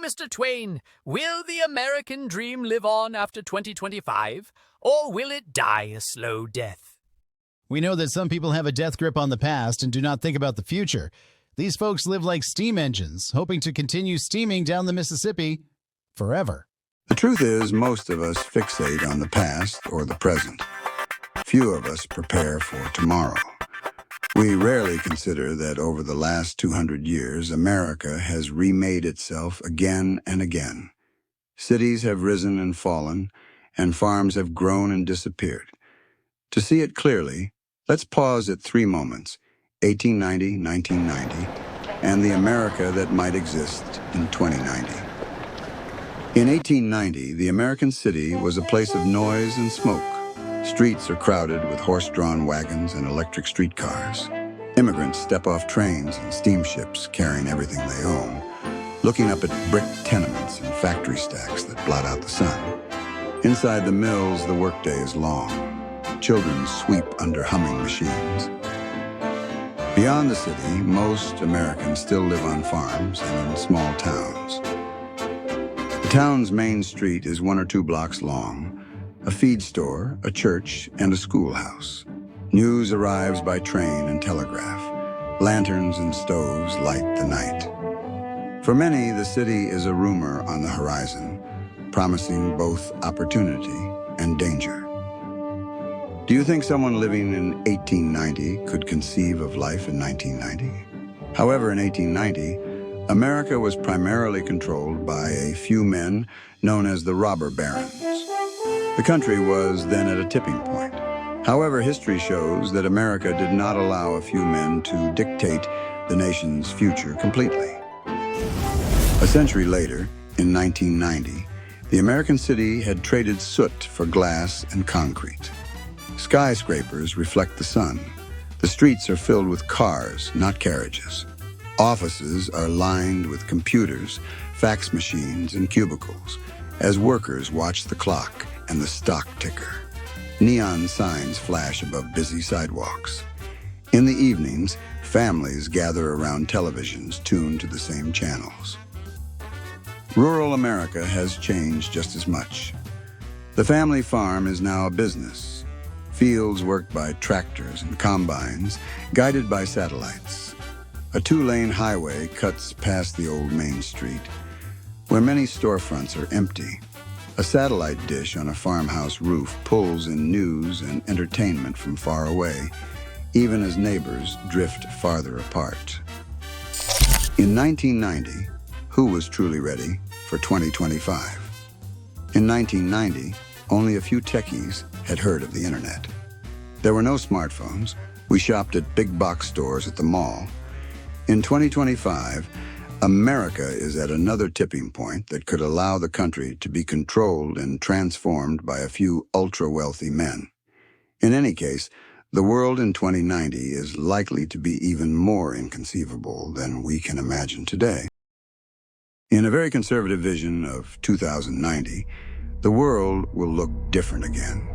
Mr. Twain, will the American dream live on after 2025, or will it die a slow death? We know that some people have a death grip on the past and do not think about the future. These folks live like steam engines, hoping to continue steaming down the Mississippi forever. The truth is, most of us fixate on the past or the present. Few of us prepare for tomorrow. We rarely consider that over the last 200 years, America has remade itself again and again. Cities have risen and fallen, and farms have grown and disappeared. To see it clearly, let's pause at 3 moments, 1890, 1990, and the America that might exist in 2090. In 1890, the American city was a place of noise and smoke. Streets are crowded with horse-drawn wagons and electric streetcars. Immigrants step off trains and steamships carrying everything they own, looking up at brick tenements and factory stacks that blot out the sun. Inside the mills, the workday is long. Children sweep under humming machines. Beyond the city, most Americans still live on farms and in small towns. The town's main street is 1 or 2 blocks long, a feed store, a church, and a schoolhouse. News arrives by train and telegraph. Lanterns and stoves light the night. For many, the city is a rumor on the horizon, promising both opportunity and danger. Do you think someone living in 1890 could conceive of life in 1990? However, in 1890, America was primarily controlled by a few men known as the robber barons. The country was then at a tipping point. However, history shows that America did not allow a few men to dictate the nation's future completely. A century later, in 1990, the American city had traded soot for glass and concrete. Skyscrapers reflect the sun. The streets are filled with cars, not carriages. Offices are lined with computers, fax machines, and cubicles, as workers watch the clock and the stock ticker. Neon signs flash above busy sidewalks. In the evenings, families gather around televisions tuned to the same channels. Rural America has changed just as much. The family farm is now a business. Fields worked by tractors and combines, guided by satellites. A 2-lane highway cuts past the old main street, where many storefronts are empty. A satellite dish on a farmhouse roof pulls in news and entertainment from far away, even as neighbors drift farther apart. In 1990, who was truly ready for 2025? In 1990, only a few techies had heard of the internet. There were no smartphones. We shopped at big box stores at the mall. In 2025, America is at another tipping point that could allow the country to be controlled and transformed by a few ultra-wealthy men. In any case, the world in 2090 is likely to be even more inconceivable than we can imagine today. In a very conservative vision of 2090, the world will look different again.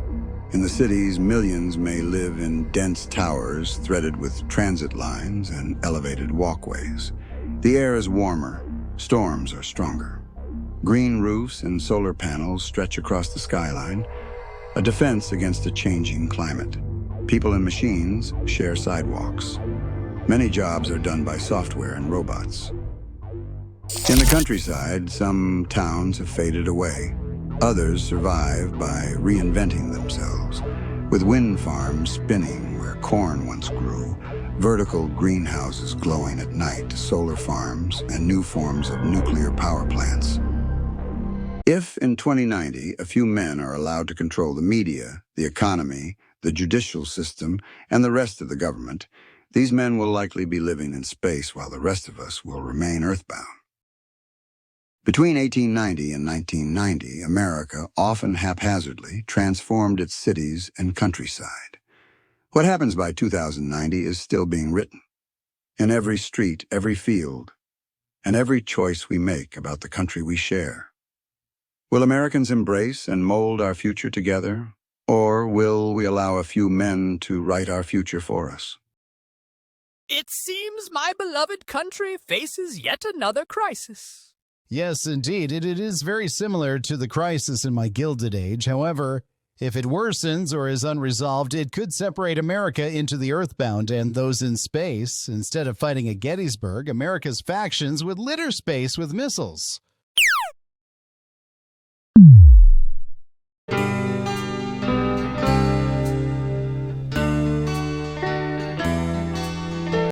In the cities, millions may live in dense towers threaded with transit lines and elevated walkways. The air is warmer, storms are stronger. Green roofs and solar panels stretch across the skyline, a defense against a changing climate. People and machines share sidewalks. Many jobs are done by software and robots. In the countryside, some towns have faded away. Others survive by reinventing themselves, with wind farms spinning where corn once grew, vertical greenhouses glowing at night, solar farms, and new forms of nuclear power plants. If in 2090 a few men are allowed to control the media, the economy, the judicial system, and the rest of the government, these men will likely be living in space while the rest of us will remain earthbound. Between 1890 and 1990, America, often haphazardly, transformed its cities and countryside. What happens by 2090 is still being written. In every street, every field, and every choice we make about the country we share. Will Americans embrace and mold our future together, or will we allow a few men to write our future for us? It seems my beloved country faces yet another crisis. Yes, indeed. It is very similar to the crisis in my Gilded Age. However, if it worsens or is unresolved, it could separate America into the earthbound and those in space. Instead of fighting at Gettysburg, America's factions would litter space with missiles.